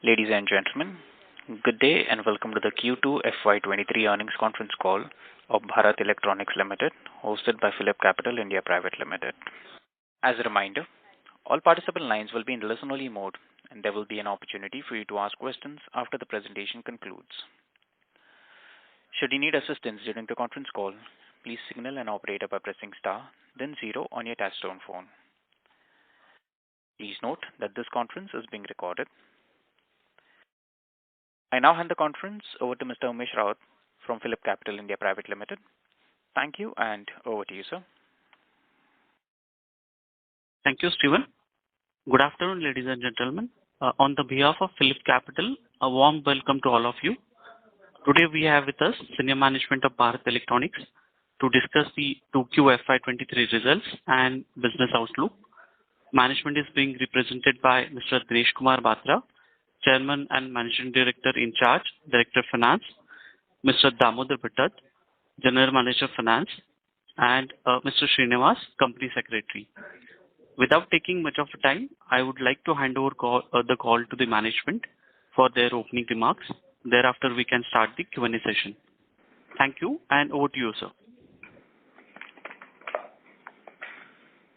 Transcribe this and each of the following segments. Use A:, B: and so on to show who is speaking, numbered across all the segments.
A: Ladies and gentlemen, good day and welcome to the Q2 FY23 earnings conference call of Bharat Electronics Limited, hosted by PhillipCapital India Private Limited. As a reminder, all participant lines will be in listen-only mode, and there will be an opportunity for you to ask questions after the presentation concludes. Should you need assistance during the conference call, please signal an operator by pressing star, then 0 on your touchtone phone. Please note that this conference is being recorded. I now hand the conference over to Mr. Umesh Raut from PhillipCapital India Private Limited. Thank you, and over to you, sir.
B: Thank you, Stephen. Good afternoon, ladies and gentlemen. On the behalf of PhillipCapital, a warm welcome to all of you. Today we have with us senior management of Bharat Electronics to discuss the 2Q FY23 results and business outlook. Management is being represented by Mr. Dinesh Kumar Batra, Chairman and Managing Director in charge, Director of Finance, Mr. Damodar Bhattat, General Manager Finance, and Mr. Srinivas, Company Secretary. Without taking much of time, I would like to hand over the call to the management for their opening remarks. Thereafter, we can start the Q&A session. Thank you, and over to you, sir.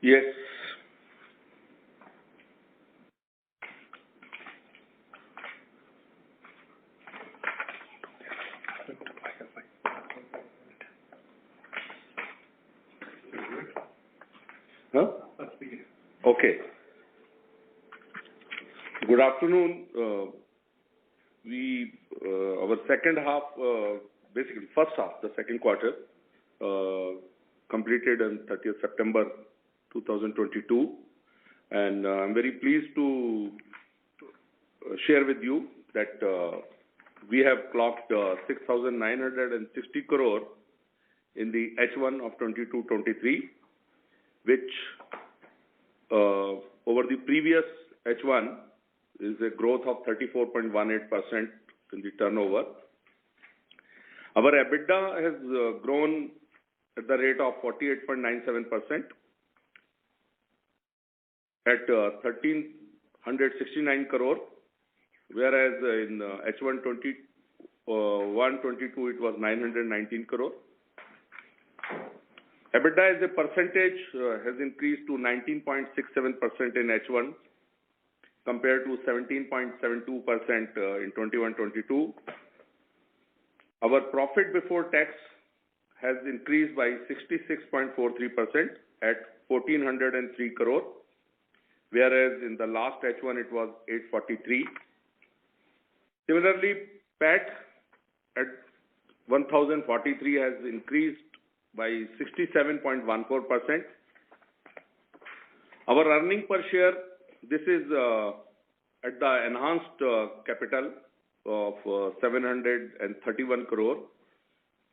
C: Yes. Okay. Good afternoon. Our second half, basically first half, the second quarter, completed on 30th September 2022, and I'm very pleased to share with you that we have clocked 6,960 crore in the H1 of 22-23, which over the previous H1 is a growth of 34.18% in the turnover. Our EBITDA has grown at the rate of 48.97% at 1,369 crore, whereas in H1 21-22 it was 919 crore. EBITDA as a percentage has increased to 19.67% in H1 compared to 17.72% in 21-22. Our profit before tax has increased by 66.43% at 1,403 crore, whereas in the last H1 it was 843. Similarly, PAT at 1,043 has increased by 67.14%. Our earning per share, this is at the enhanced capital of 731 crore,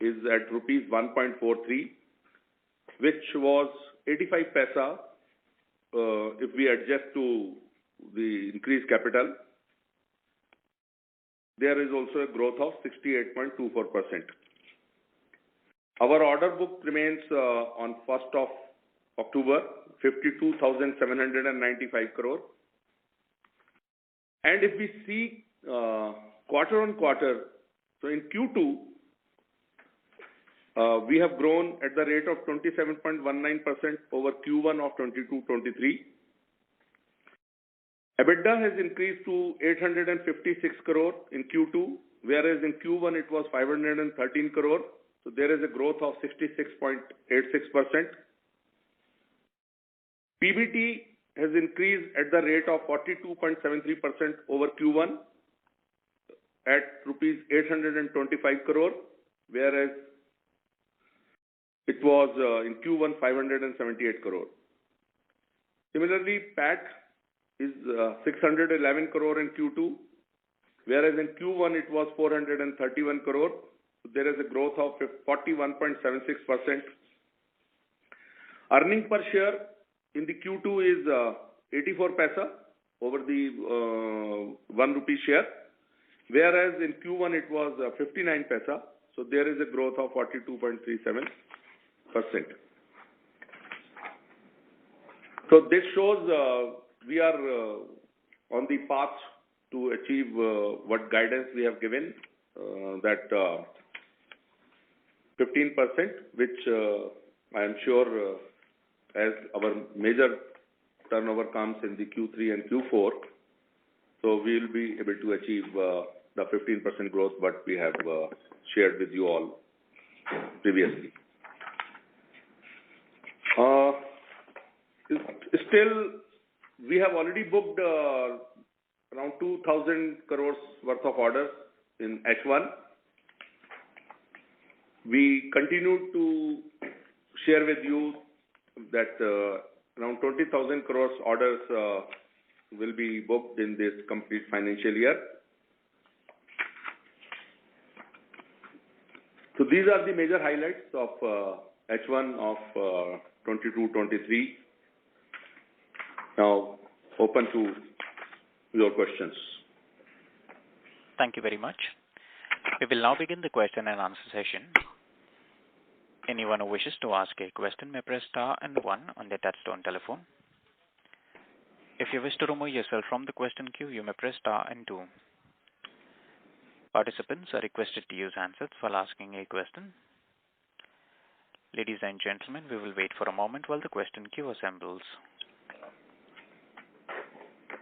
C: is at rupees 1.43, which was 85 paisa if we adjust to the increased capital. There is also a growth of 68.24%. Our order book remains on 1st of October, 52,795 crore. And if we see quarter on quarter, so in Q2, we have grown at the rate of 27.19% over Q1 of 22-23. EBITDA has increased to 856 crore in Q2, whereas in Q1 it was 513 crore. So there is a growth of 66.86%. PBT has increased at the rate of 42.73% over Q1 at rupees 825 crore, whereas it was in Q1 578 crore. Similarly, PAT is 611 crore in Q2, whereas in Q1 it was 431 crore. There is a growth of 41.76%. Earning per share in the Q2 is 84 paisa over the 1 rupee share, whereas in Q1 it was 59 paisa. So there is a growth of 42.37%. So this shows we are on the path to achieve what guidance we have given, that 15%, which I am sure as our major turnover comes in the Q3 and Q4, so we will be able to achieve the 15% growth what we have shared with you all previously. Still, we have already booked around 2,000 crores worth of orders in H1. We continue to share with you that around 20,000 crores orders will be booked in this complete financial year. So these are the major highlights of H1 of 22-23. Now, open to your questions.
A: Thank you very much. We will now begin the question and answer session. Anyone who wishes to ask a question may press star and 1 on their touchtone telephone. If you wish to remove yourself from the question queue, you may press star and 2. Participants are requested to use handsets while asking a question. Ladies and gentlemen, we will wait for a moment while the question queue assembles.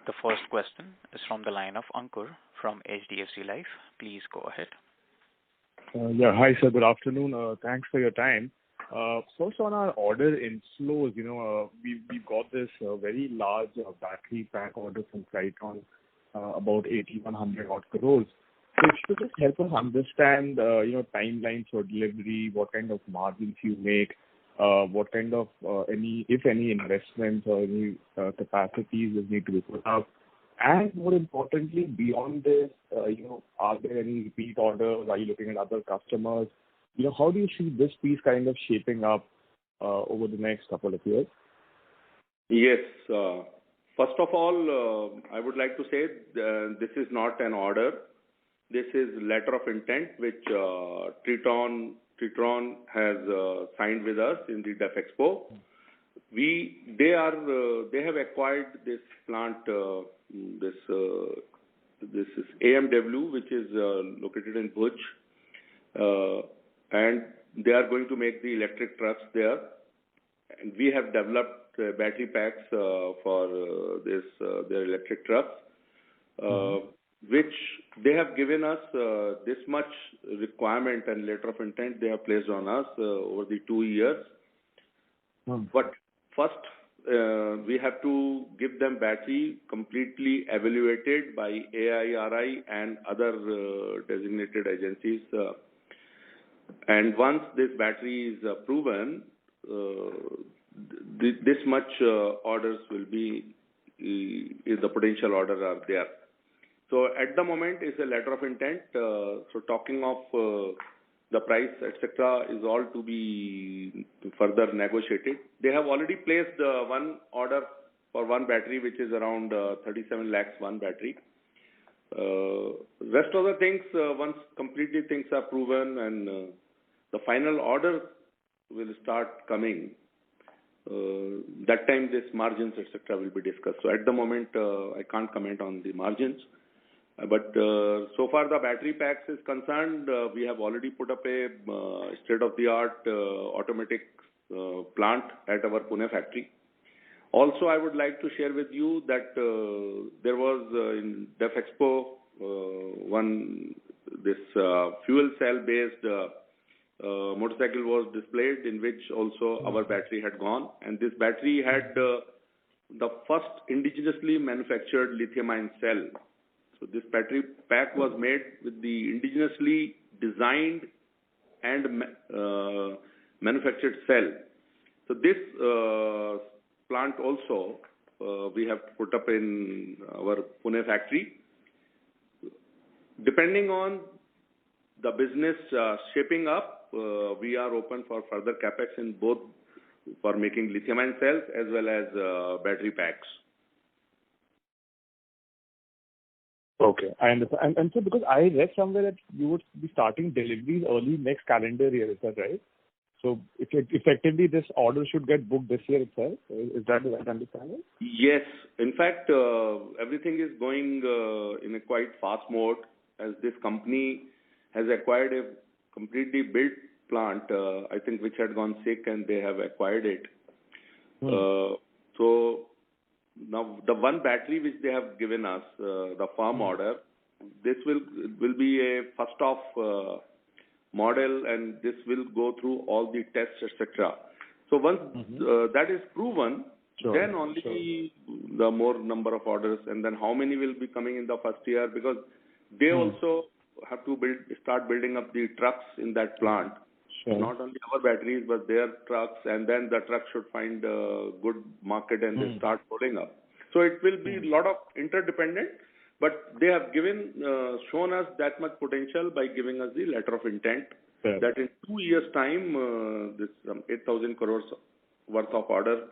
A: The first question is from the line of Ankur from HDFC Life. Please go ahead.
D: Hi, sir. Good afternoon. Thanks for your time. First, on our order inflows, we've got this very large battery pack order from Triton, about 8,100 odd crores. So if you could just help us understand, timelines for delivery, what kind of margins you make, what kind of, if any investments or any capacities will need to be put up. And more importantly, beyond this, are there any repeat orders? Are you looking at other customers? How do you see this piece kind of shaping up over the next couple of years?
C: Yes. First of all, I would like to say this is not an order. This is letter of intent which Triton has signed with us in the DEF Expo. They have acquired this plant, this is AMW, which is located in Bhuj, and they are going to make the electric trucks there. And we have developed battery packs for their electric trucks, which they have given us this much requirement and letter of intent they have placed on us over the 2 years. But first, we have to give them battery completely evaluated by AIRI and other designated agencies. And once this battery is proven, this much orders will be, the potential orders are there. So at the moment, it's a letter of intent. So talking of the price, etc., is all to be further negotiated. They have already placed one order for one battery, which is around 37 lakhs one battery. Rest of the things, once completely things are proven and the final order will start coming, that time this margins, etc., will be discussed. So at the moment, I can't comment on the margins. But so far the battery packs is concerned, we have already put up a state-of-the-art automatic plant at our Pune factory. Also, I would like to share with you that there was in DEF Expo this fuel cell-based motorcycle was displayed, in which also our battery had gone. And this battery had the first indigenously manufactured lithium-ion cell. So this battery pack was made with the indigenously designed and manufactured cell. So this plant also we have put up in our Pune factory. Depending on the business shaping up, we are open for further capex in both for making lithium-ion cells as well as battery packs.
D: Okay, I understand. And so because I read somewhere that you would be starting deliveries early next calendar year, is that right? So effectively, this order should get booked this year itself. Is that the right understanding?
C: Yes. In fact, everything is going in a quite fast mode, as this company has acquired a completely built plant, I think, which had gone sick, and they have acquired it. So now the one battery which they have given us, the firm order, this will be a first off model, and this will go through all the tests, etc. So once that is proven, then only the more number of orders, and then how many will be coming in the first year, because they also have to start building up the trucks in that plant. Not only our batteries, but their trucks, and then the trucks should find a good market and they start rolling up. So it will be a lot of interdependent, but they have shown us that much potential by giving us the letter of intent that in 2 years' time, this 8,000 crores worth of order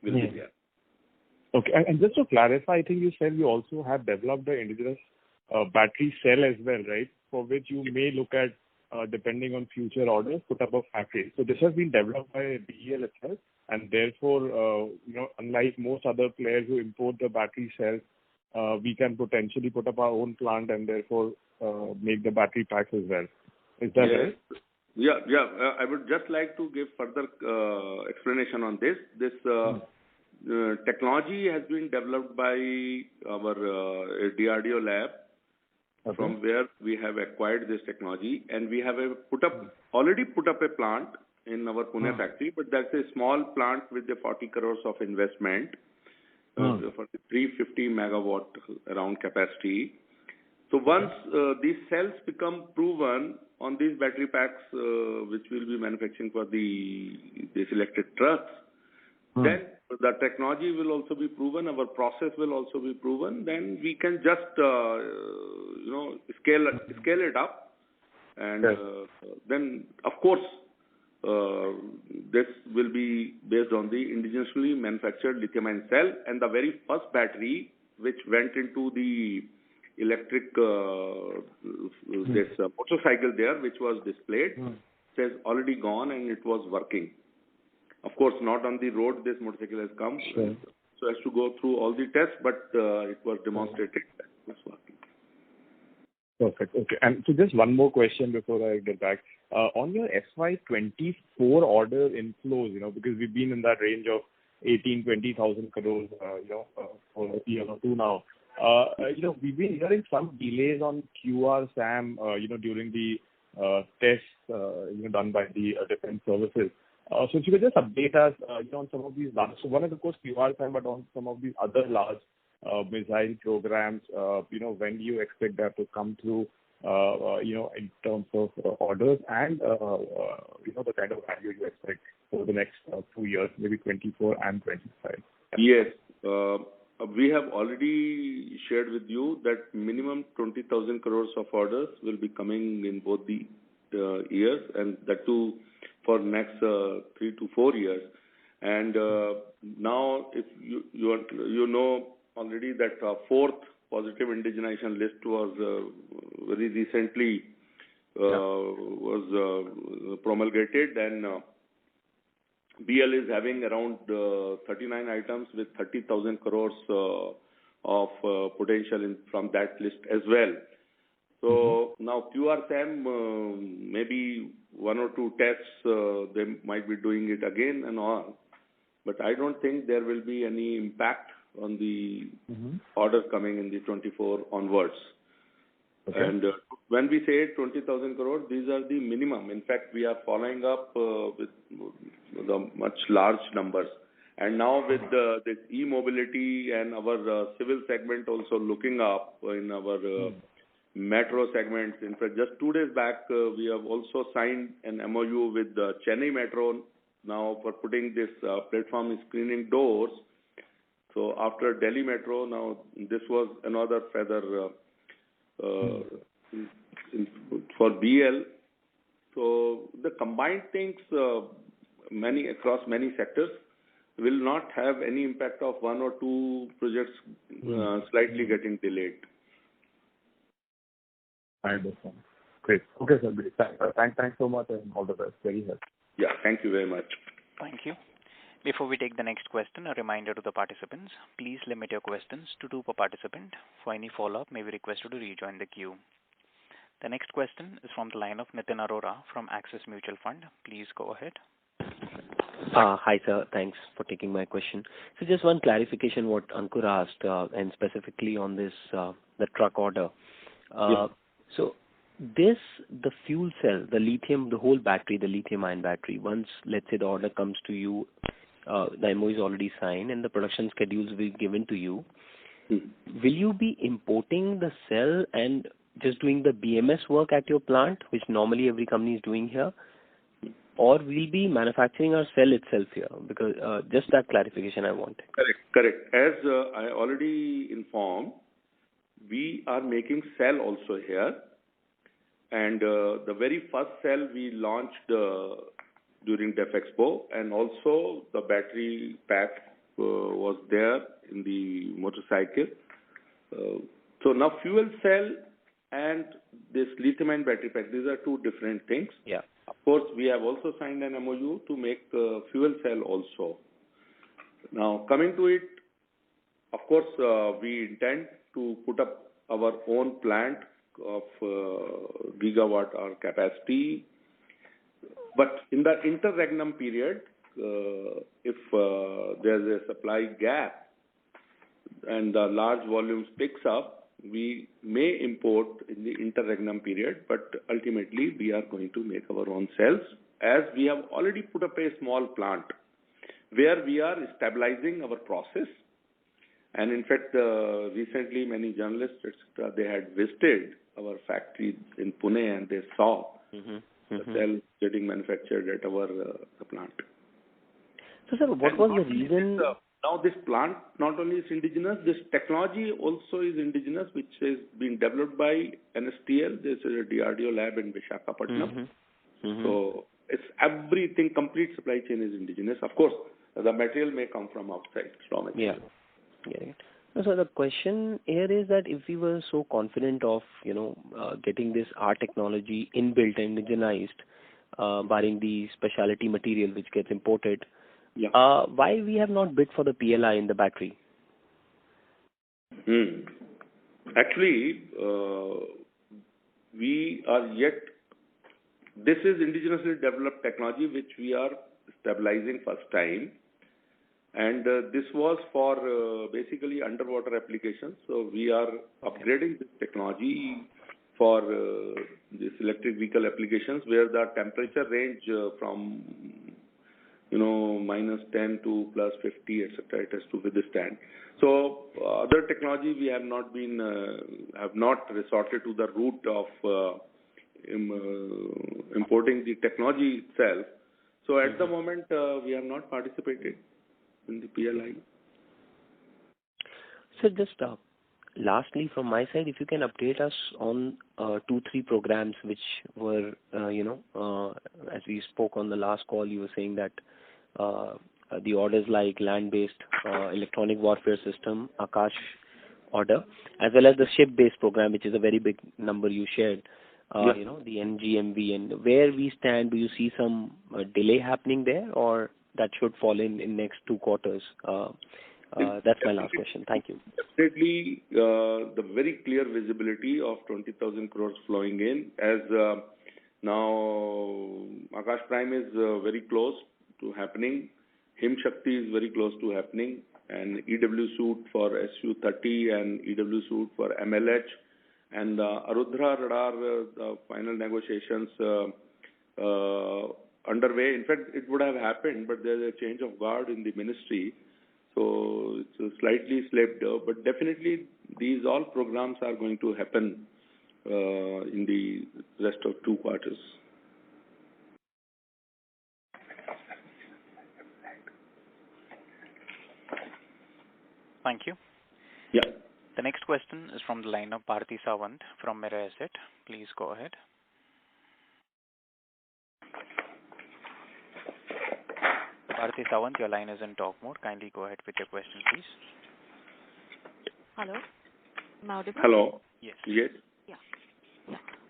C: will be there.
D: Okay, and just to clarify, I think you said you also have developed the indigenous battery cell as well, right? For which you may look at, depending on future orders, put up a factory. So this has been developed by BEL itself, and therefore, unlike most other players who import the battery cells, we can potentially put up our own plant and therefore make the battery packs as well. Is that right?
C: Yeah. I would just like to give further explanation on this. This technology has been developed by our DRDO lab, from where we have acquired this technology, and we have already put up a plant in our Pune factory, but that's a small plant with the 40 crores of investment for the 350 megawatt around capacity. So once these cells become proven on these battery packs, which will be manufacturing for these electric trucks, then the technology will also be proven, our process will also be proven, then we can just, scale it up. And then, of course, this will be based on the indigenously manufactured lithium-ion cell, and the very first battery which went into the electric this motorcycle there, which was displayed, it has already gone and it was working. Of course, not on the road this motorcycle has come, so it has to go through all the tests, but it was demonstrated that it was working.
D: Perfect. Okay. And so just one more question before I get back. On your FY24 order inflows, because we've been in that range of 18,000-20,000 crores, for a year or two now. We've been hearing some delays on QR SAM, during the tests, done by the defense services. So if you could just update us, on some of these large, so one is of course QR SAM, but on some of these other large missile programs, when do you expect that to come through, in terms of orders and, the kind of value you expect over the next 2 years, maybe 24 and 25?
C: Yes. We have already shared with you that minimum 20,000 crores of orders will be coming in both the years, and that too for next 3 to 4 years. And now, if you know already that fourth positive indigenization list was very recently was promulgated, and BL is having around 39 items with 30,000 crores of potential from that list as well. So now QRSAM, maybe 1 or 2 tests, they might be doing it again and all. But I don't think there will be any impact on the orders coming in the 24 onwards. Okay. And when we say 20,000 crores, these are the minimum. In fact, we are following up with the much large numbers. And now with this e-mobility and our civil segment also looking up in our metro segments. In fact, just 2 days back, we have also signed an MOU with the Chennai Metro now for putting this platform screening doors. So after Delhi Metro, now this was another feather for BL. So the combined things, across many sectors, will not have any impact of 1 or 2 projects slightly getting delayed.
D: I understand. Great. Okay, sir. Great. Thanks so much, and all the best. Very helpful.
C: Yeah, thank you very much.
A: Thank you. Before we take the next question, a reminder to the participants, please limit your questions to 2 per participant. For any follow-up, may we request you to rejoin the queue. The next question is from the line of Nitin Arora from Axis Mutual Fund. Please go ahead.
E: Hi, sir. Thanks for taking my question. So just one clarification what Ankur asked, and specifically on this, the truck order.
C: Yes.
E: So the fuel cell, the lithium, the whole battery, the lithium-ion battery, once, let's say, the order comes to you, the MO is already signed and the production schedules will be given to you, will you be importing the cell and just doing the BMS work at your plant, which normally every company is doing here? Or we'll be manufacturing our cell itself here? Because just that clarification I wanted.
C: Correct. As I already informed, we are making cell also here. And the very first cell we launched during DEF Expo, and also the battery pack was there in the motorcycle. So now fuel cell and this lithium-ion battery pack, these are two different things.
E: Yeah.
C: Of course, we have also signed an MOU to make fuel cell also. Now, coming to it, of course, we intend to put up our own plant of gigawatt hour capacity. But in the interregnum period, if there's a supply gap and the large volumes picks up, we may import in the interregnum period, but ultimately we are going to make our own cells, as we have already put up a small plant where we are stabilizing our process. And in fact, recently many journalists, etc., they had visited our factory in Pune and they saw the cell getting manufactured at our plant.
E: So, sir, what was the reason?
C: Now this plant not only is indigenous, this technology also is indigenous, which has been developed by NSTL. This is a DRDO lab in Visakhapatnam. So it's everything, complete supply chain is indigenous. Of course, the material may come from outside, raw material.
E: Yeah. So the question here is that if we were so confident of, getting this our technology inbuilt and indigenized, barring the specialty material which gets imported, why we have not bid for the PLI in the battery?
C: Actually, we are yet, this is indigenously developed technology which we are stabilizing first time. And this was for basically underwater applications. So we are upgrading this technology for this electric vehicle applications where the temperature range from -10 to +50, etc. It has to withstand. So other technology we have not resorted to the route of importing the technology itself. So at the moment we have not participated in the PLI.
E: So just lastly from my side, if you can update us on 2-3 programs which were, as we spoke on the last call, you were saying that the orders like land-based electronic warfare system, Akash order, as well as the ship-based program, which is a very big number you shared, the NGMV, and where we stand, do you see some delay happening there, or that should fall in next 2 quarters? That's my last question. Thank you.
C: Definitely, the very clear visibility of 20,000 crores flowing in, as now Akash Prime is very close to happening. Him Shakti is very close to happening, and EW suit for Su-30 and EW suit for MLH, and Arudhra radar, the final negotiations underway. In fact, it would have happened, but there's a change of guard in the ministry, so it's slightly slipped. But definitely, these all programs are going to happen in the rest of 2 quarters.
A: Thank you.
C: Yeah.
A: The next question is from the line of Bharati Sawant from Mira Asset. Please go ahead. Bharati Sawant, your line is in talk mode. Kindly go ahead with your question, please.
F: Hello. Am I audible?
C: Hello.
A: Yes.
C: Yes.
F: Yeah.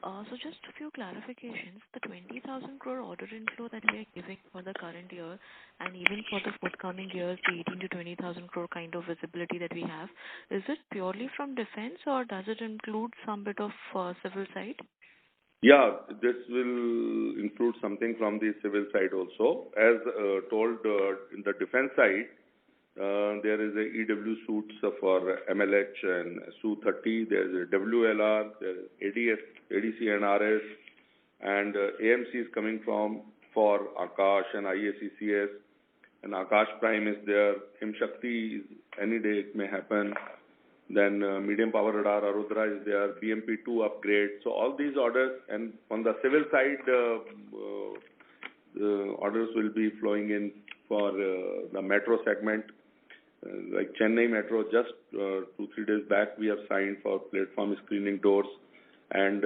F: So just a few clarifications. The 20,000 crore order inflow that we are giving for the current year and even for the forthcoming years, the 18 to 20,000 crore kind of visibility that we have, is it purely from defense or does it include some bit of civil side?
C: Yeah, this will include something from the civil side also. As told in the defense side, there is a EW suits for MLH and Su-30. There is a WLR, there is ADS, ADC and RS, and AMC is coming from for Akash and IACCS, and Akash Prime is there. Himshakti is any day it may happen. Then medium power radar Arudra is there. BMP-2 upgrade. So all these orders, and on the civil side, orders will be flowing in for the metro segment. Like Chennai Metro, just 2-3 days back, we have signed for platform screening doors. And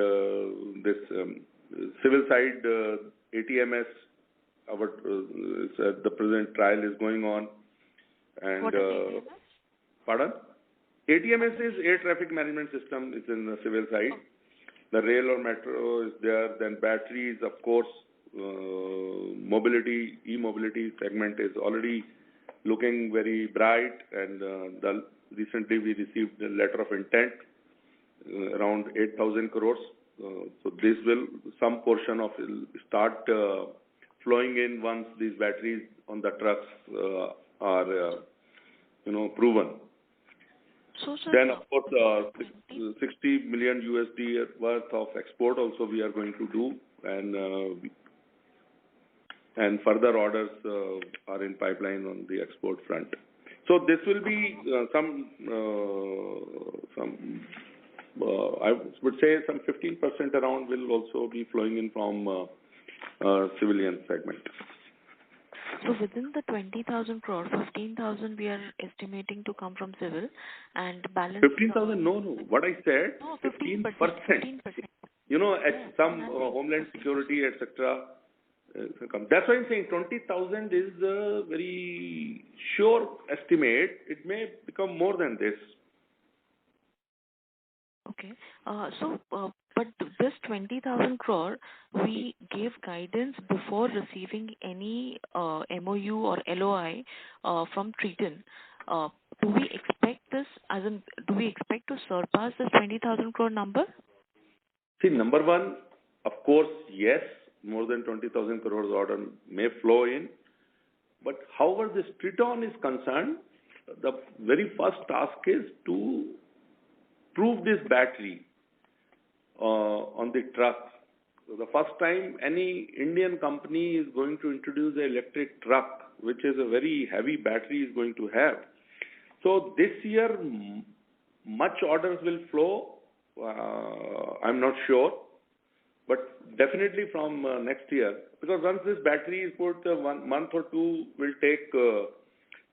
C: this civil side, ATMS, the present trial is going on. And
F: What is ATMS?
C: Pardon? ATMS is Air Traffic Management System. It's in the civil side.
F: Oh.
C: The rail or metro is there. Then batteries, of course, mobility, e-mobility segment is already looking very bright, and recently we received a letter of intent around 8,000 crores. So this will, some portion of it will start flowing in once these batteries on the trucks are, proven.
F: So, sir,
C: Then, of course, $60 million USD worth of export also we are going to do, and further orders are in pipeline on the export front. So this will be I would say some 15% around will also be flowing in from civilian segment.
F: So within the 20,000 crore, 15,000 we are estimating to come from civil and balance.
C: 15,000? No. What I said,
F: no,
C: 15%.
F: 15%.
C: At some Homeland Security, etc. That's why I'm saying 20,000 is a very sure estimate. It may become more than this.
F: Okay. But this 20,000 crore, we gave guidance before receiving any MOU or LOI from Triton. Do we expect this, do we expect to surpass this 20,000 crore number?
C: See, number one, of course, yes, more than 20,000 crores order may flow in. But however this Triton is concerned, the very first task is to prove this battery on the truck. So the first time any Indian company is going to introduce an electric truck, which is a very heavy battery, is going to have. So this year, much orders will flow. I'm not sure. But definitely from next year, because once this battery is put, 1 month or two will take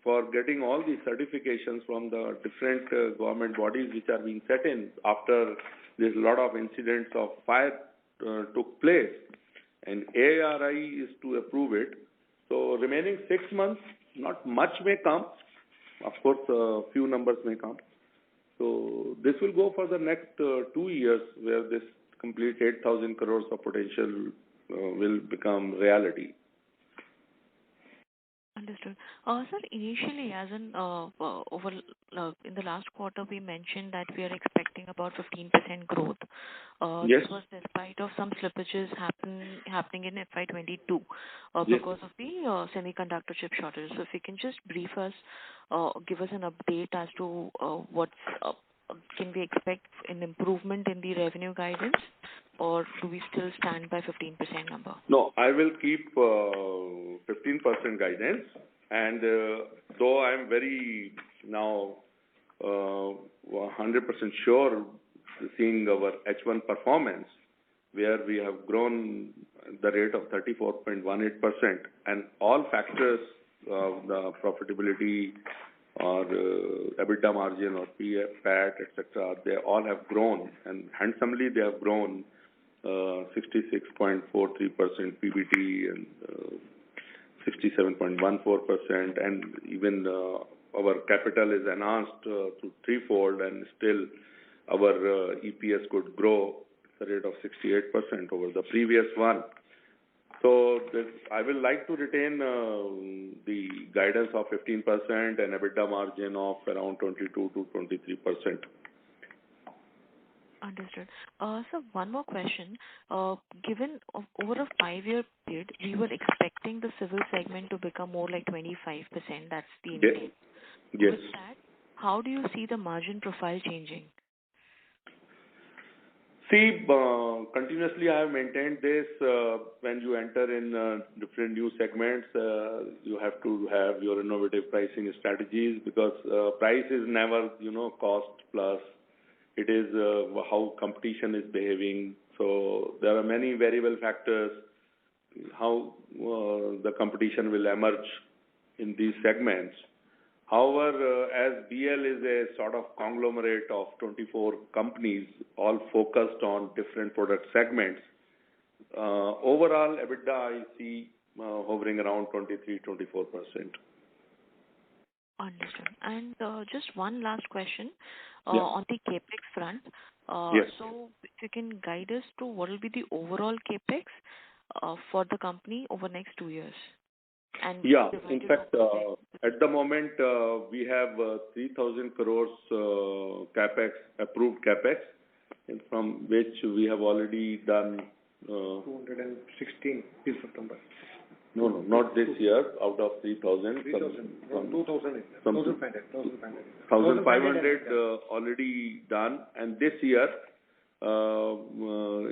C: for getting all the certifications from the different government bodies which are being set in after there's a lot of incidents of fire took place, and ARI is to approve it. So remaining 6 months, not much may come. Of course, a few numbers may come. So this will go for the next 2 years, where this complete 8,000 crores of potential will become reality.
F: Understood. Sir, initially, as in in the last quarter, we mentioned that we are expecting about 15% growth.
C: Yes.
F: This was despite of some slippages happening in FY22
C: Yes.
F: because of the semiconductor chip shortage. So if you can just brief us, give us an update as to can we expect an improvement in the revenue guidance, or do we still stand by 15% number?
C: No, I will keep 15% guidance. And though I'm very now 100% sure, seeing our H1 performance, where we have grown the rate of 34.18%, and all factors of the profitability or EBITDA margin or PF, PAT, etc., they all have grown, and handsomely they have grown 66.43% PBT and 67.14%, and even our capital is enhanced to threefold, and still our EPS could grow the rate of 68% over the previous one. So I will like to retain the guidance of 15% and EBITDA margin of around 22 to 23%.
F: Understood. So one more question. Given over a 5-year period, we were expecting the civil segment to become more like 25%. That's the intent.
C: Yes.
F: With that, how do you see the margin profile changing?
C: See, continuously I have maintained this. When you enter in different new segments, you have to have your innovative pricing strategies, because price is never, cost plus. It is how competition is behaving. So there are many variable factors how the competition will emerge in these segments. However, as BL is a sort of conglomerate of 24 companies, all focused on different product segments, overall EBITDA I see hovering around 23-24%.
F: Understood. And just one last question
C: Yeah.
F: on the capex front.
C: Yes.
F: So if you can guide us to what will be the overall capex for the company over next 2 years? And
C: Yeah, in
F: divided
C: fact,
F: over
C: at the moment we have 3,000 crores capex, approved capex, and from which we have already done
G: 216 till September.
C: No, not this year. Out of 3,000,
G: 2,000.
C: 1,500 already done, and this year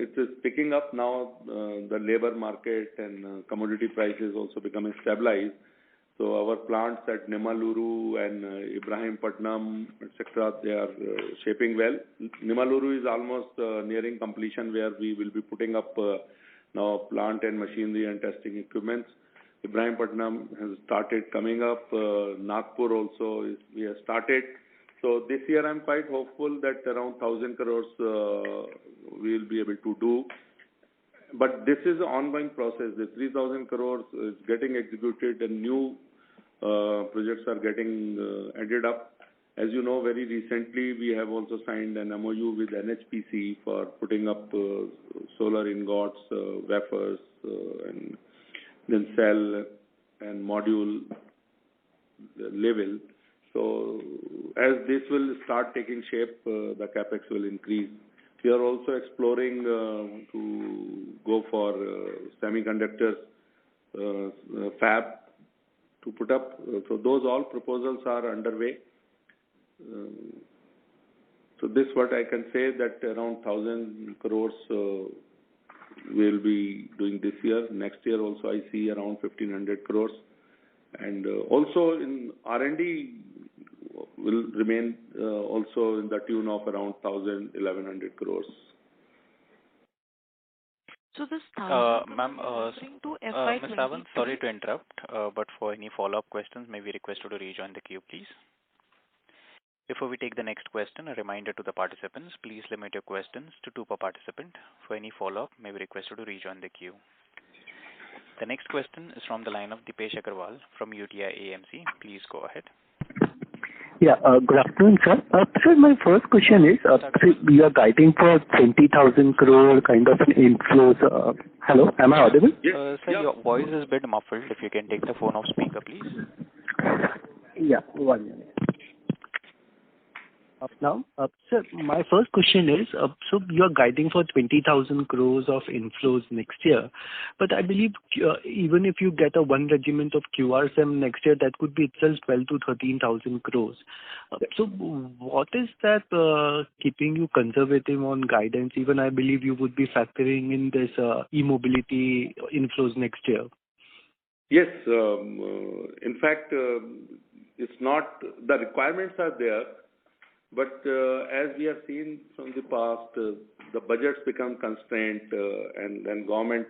C: it is picking up now. The labor market and commodity prices also becoming stabilized. So our plants at Nimaluru and Ibrahimpatnam, etc., they are shaping well. Nimaluru is almost nearing completion, where we will be putting up now plant and machinery and testing equipments. Ibrahimpatnam has started coming up. Nagpur also we have started. So this year I'm quite hopeful that around 1,000 crores we will be able to do. But this is an ongoing process. The 3,000 crores is getting executed and new projects are getting added up. As you know, very recently we have also signed an MOU with NHPC for putting up solar ingots, wafers, and then cell and module level. So as this will start taking shape, the capex will increase. We are also exploring to go for semiconductors fab to put up. So those all proposals are underway. So this what I can say, that around 1,000 crores we will be doing this year. Next year also I see around 1,500 crores. And also in R&D will remain also in the tune of around 1,000-1,100 crores.
F: So this 1,000
A: Ma'am,
F: referring to
A: Ms.
F: FY23.
A: Savan, sorry to interrupt, but for any follow-up questions, may we request you to rejoin the queue, please? Before we take the next question, a reminder to the participants, please limit your questions to 2 per participant. For any follow-up, may we request you to rejoin the queue. The next question is from the line of Dipesh Agarwal from UTI AMC. Please go ahead.
H: Yeah, good afternoon, sir. Sir, my first question is, you are guiding for 20,000 crore kind of an inflows. Hello, am I audible?
C: Yes.
A: Sir, your voice is a bit muffled. If you can take the phone off speaker, please.
H: Yeah, 1 minute. Up now. Sir, my first question is, so you are guiding for 20,000 crores of inflows next year, but I believe even if you get a one regiment of QRSAM next year, that could be itself 12 to 13,000 crores. So what is that keeping you conservative on guidance? Even I believe you would be factoring in this e-mobility inflows next year.
C: Yes. In fact, it's not, the requirements are there. But as we have seen from the past, the budgets become constrained, and then government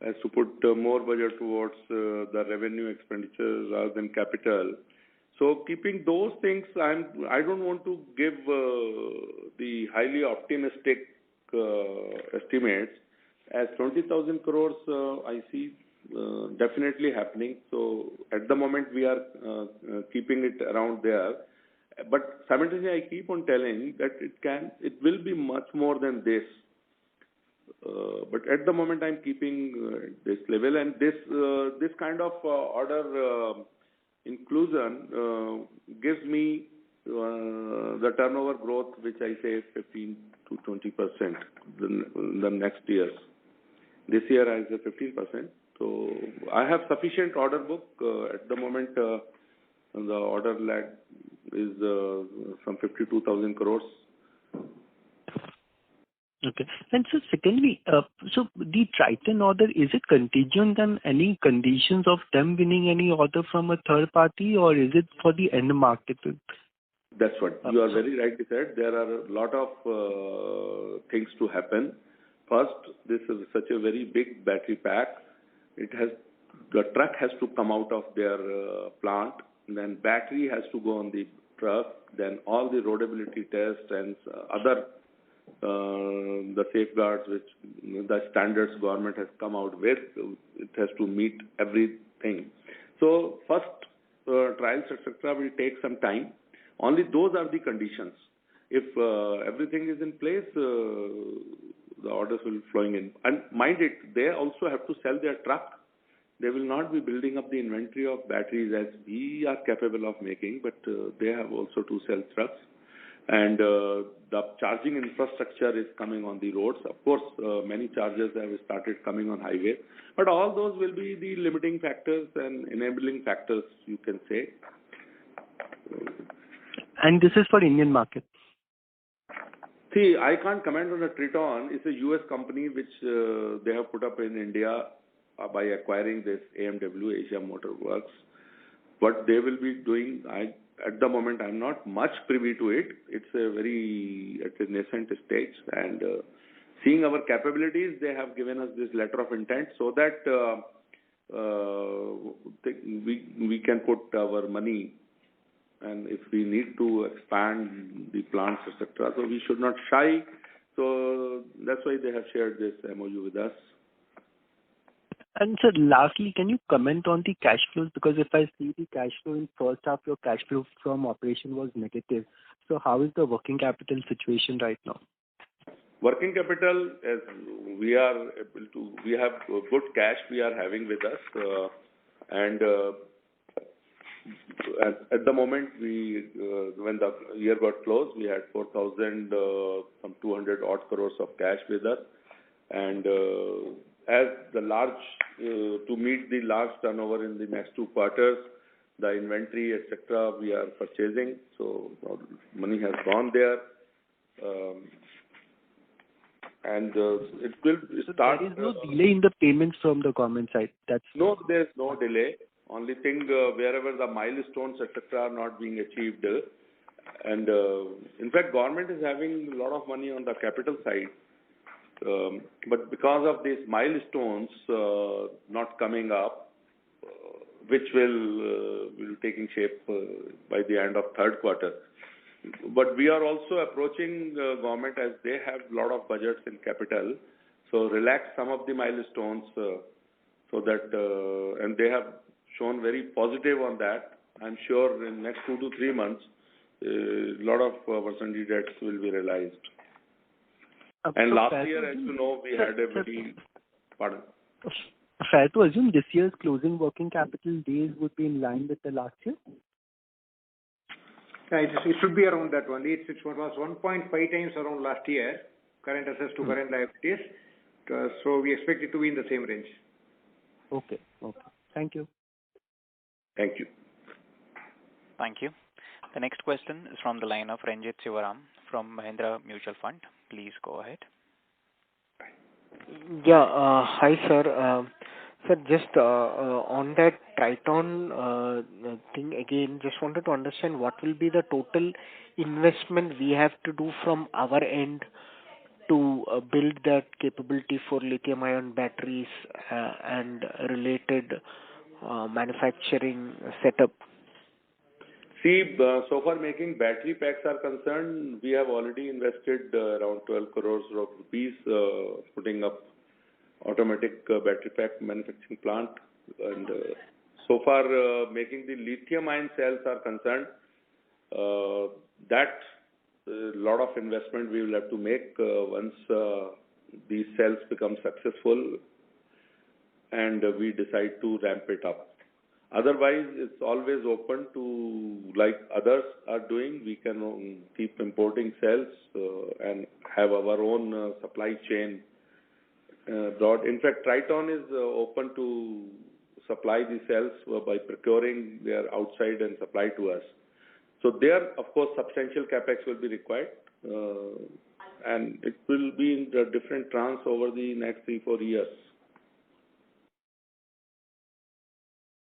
C: has to put more budget towards the revenue expenditures rather than capital. So keeping those things, I don't want to give the highly optimistic estimates. As 20,000 crores, I see definitely happening. So at the moment we are keeping it around there. But simultaneously, I keep on telling that it will be much more than this. But at the moment, I'm keeping this level, and this kind of order inclusion gives me the turnover growth, which I say 15 to 20% the next years. This year I say 15%. So I have sufficient order book at the moment. The order lag is some 52,000 crores.
H: Okay. And so secondly, so the Triton order, is it contingent on any conditions of them winning any order from a third party, or is it for the end market?
C: That's what you are very rightly said. There are a lot of things to happen. First, this is such a very big battery pack. The truck has to come out of their plant, then battery has to go on the truck, then all the roadability tests and other the safeguards which the standards government has come out with, it has to meet everything. So first trials etc. will take some time. Only those are the conditions. If everything is in place, the orders will flowing in. And mind it, they also have to sell their truck. They will not be building up the inventory of batteries as we are capable of making, but they have also to sell trucks. And the charging infrastructure is coming on the roads. Of course, many chargers have started coming on highway, but all those will be the limiting factors and enabling factors, you can say.
H: And this is for Indian market?
C: See, I can't comment on the Triton. It's a US company which they have put up in India by acquiring this AMW, Asia Motor Works. What they will be doing, at the moment, I'm not much privy to it. It's at a nascent stage. And seeing our capabilities, they have given us this letter of intent so that we can put our money, and if we need to expand the plants, etc., so we should not shy. So that's why they have shared this MOU with us.
H: And sir, lastly, can you comment on the cash flows? Because if I see the cash flow in first half, your cash flow from operation was negative. So how is the working capital situation right now?
C: Working capital, as we have good cash we are having with us, and at the moment when the year got closed, we had 4,200 odd crores of cash with us, and as the to meet the large turnover in the next 2 quarters, the inventory, etc., we are purchasing. So money has gone there. And it will start.
H: There is no delay in the payments from the government side.
C: No, there is no delay. Only thing wherever the milestones, etc., are not being achieved. And in fact, government is having a lot of money on the capital side. But because of these milestones not coming up, which will taking shape by the end of third quarter. But we are also approaching government as they have a lot of budgets in capital, so relax some of the milestones so that and they have shown very positive on that. I'm sure in next 2 to 3 months, a lot of percentage debts will be realized. And last year, as you know, we had a very pardon.
H: Fair to assume this year's closing working capital days would be in line with the last year?
G: Yeah, it should be around that only. It was 1.5 times around last year, current assets to current liabilities. So we expect it to be in the same range.
H: Okay. Thank you.
C: Thank you.
A: Thank you. The next question is from the line of Ranjit Sivaram from Mahindra Mutual Fund. Please go ahead.
I: Yeah. Hi, sir. Sir, just on that Triton thing again, just wanted to understand what will be the total investment we have to do from our end to build that capability for lithium-ion batteries and related manufacturing setup.
C: See, so far making battery packs are concerned, we have already invested around 12 crores of rupees putting up automatic battery pack manufacturing plant. And so far making the lithium-ion cells are concerned, that lot of investment we will have to make once these cells become successful and we decide to ramp it up. Otherwise, it's always open to, like others are doing, we can keep importing cells and have our own supply chain brought. In fact, Triton is open to supply the cells by procuring their outside and supply to us. So there, of course, substantial capex will be required, and it will be in the different tranches over the next 3-4 years.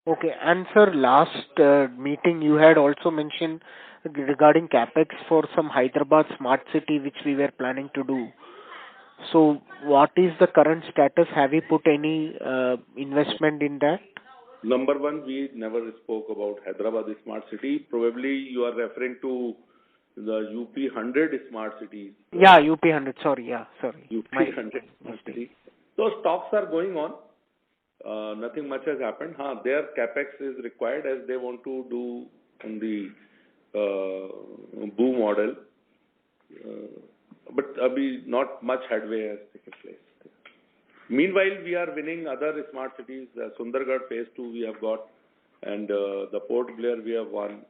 I: Okay. And sir, last meeting you had also mentioned regarding capex for some Hyderabad smart city which we were planning to do. So what is the current status? Have we put any investment in that?
C: Number one, we never spoke about Hyderabad smart city. Probably you are referring to the UP 100 smart cities.
I: Yeah, UP 100. Sorry.
C: UP 100 smart city. Those talks are going on. Nothing much has happened. Their capex is required as they want to do on the BOO model. But not much headway has taken place. Meanwhile, we are winning other smart cities. Sundargarh Phase 2 we have got, and the Port Blair we have won.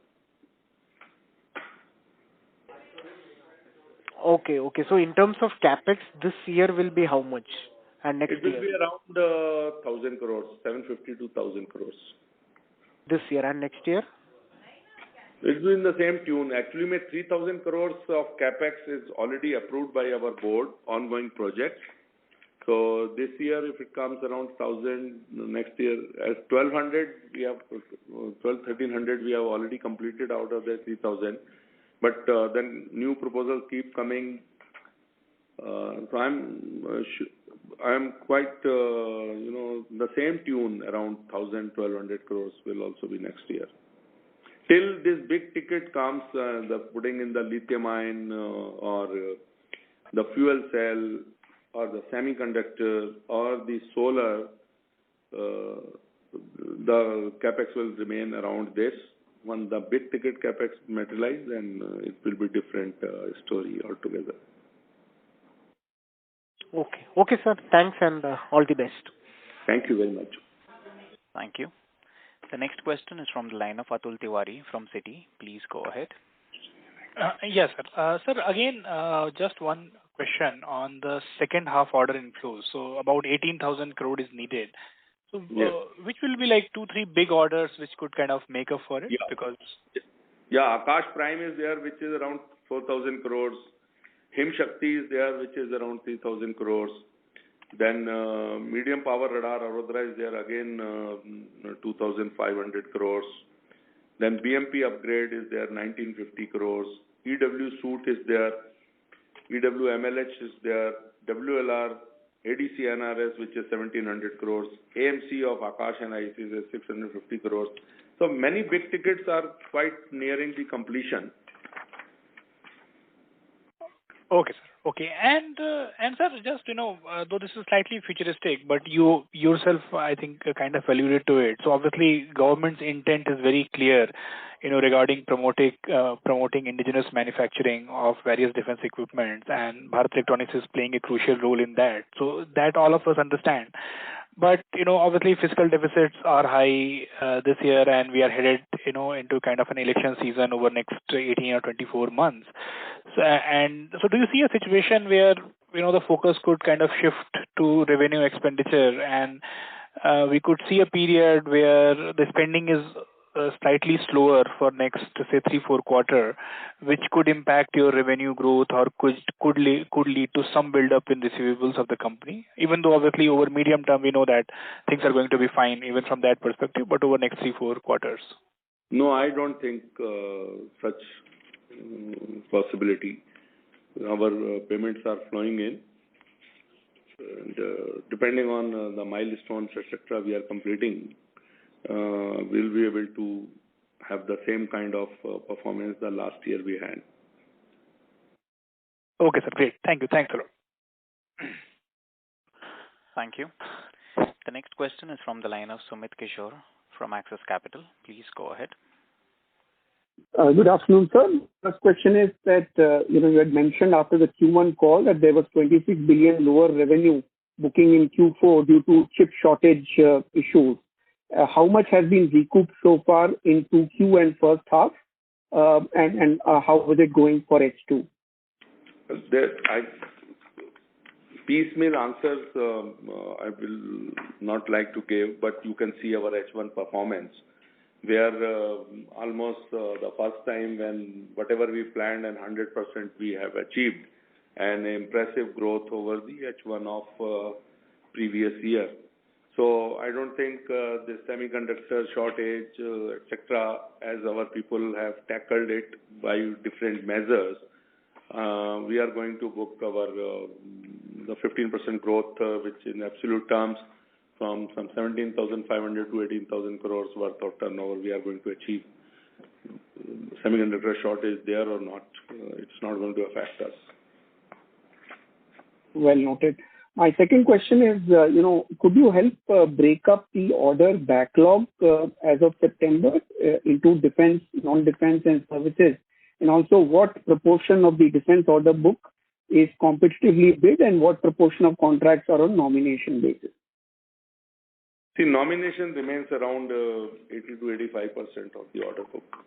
I: Okay. So in terms of capex, this year will be how much? And next year?
C: It will be around 1,000 crores, 750 to 1,000 crores.
I: This year and next year?
C: It will be in the same tune. Actually, 3,000 crores of capex is already approved by our board, ongoing projects. So this year, if it comes around 1,000, next year, as 1,200, we have 1,300 we have already completed out of the 3,000. But then new proposals keep coming. So I'm quite, the same tune around 1,000, 1,200 crores will also be next year. Till this big ticket comes, the putting in the lithium ion or the fuel cell or the semiconductor or the solar, the capex will remain around this. When the big ticket capex materialize, then it will be different story altogether.
I: Okay, sir. Thanks and all the best.
C: Thank you very much.
A: Thank you. The next question is from the line of Atul Tiwari from Citi. Please go ahead.
J: Yes, sir. Sir, again, just one question on the second half order inflows. So about 18,000 crore is needed. So
C: yes.
J: Which will be like 2-3 big orders which could kind of make up for it?
C: Yeah.
J: Because
C: Akash Prime is there, which is around 4,000 crores. Him Shakti is there, which is around 3,000 crores. Then medium power radar Arodhra is there again, 2,500 crores. Then BMP upgrade is there, 1,950 crores. EW suit is there. EW MLH is there. WLR, ADC NRS, which is 1,700 crores. AMC of Akash and IC is 650 crores. So many big tickets are quite nearing the completion.
J: Okay, sir. Okay. And sir, just, though this is slightly futuristic, but you yourself, I think, kind of alluded to it. So obviously, government's intent is very clear, regarding promoting indigenous manufacturing of various defense equipment, and Bharat Electronics is playing a crucial role in that. So that all of us understand. But, obviously fiscal deficits are high this year, and we are headed, into kind of an election season over next 18 or 24 months. So do you see a situation where, the focus could kind of shift to revenue expenditure, and we could see a period where the spending is slightly slower for next, say, 3-4 quarter, which could impact your revenue growth or could lead to some build-up in receivables of the company, even though obviously over medium term we know that things are going to be fine even from that perspective, but over next 3-4 quarters?
C: No, I don't think such possibility. Our payments are flowing in, and depending on the milestones, etc., we are completing. We'll be able to have the same kind of performance the last year we had.
J: Okay, sir. Great. Thank you. Thanks a lot.
A: Thank you. The next question is from the line of Sumit Kishore from Axis Capital. Please go ahead.
K: Good afternoon, sir. First question is that, you had mentioned after the Q1 call that there was 26 billion lower revenue booking in Q4 due to chip shortage issues. How much has been recouped so far in 2Q and first half? And how is it going for H2?
C: Piecemeal answers I will not like to give, but you can see our H1 performance, where almost the first time when whatever we planned and 100% we have achieved, an impressive growth over the H1 of previous year. So I don't think the semiconductor shortage, etc., as our people have tackled it by different measures, we are going to book our the 15% growth, which in absolute terms from some 17,500 to 18,000 crores worth of turnover we are going to achieve. Semiconductor shortage there or not, it's not going to affect us.
K: Well noted. My second question is, could you help break up the order backlog as of September into defense, non-defense and services? And also what proportion of the defense order book is competitively bid and what proportion of contracts are on nomination basis?
C: See, nomination remains around 80 to 85% of the order book.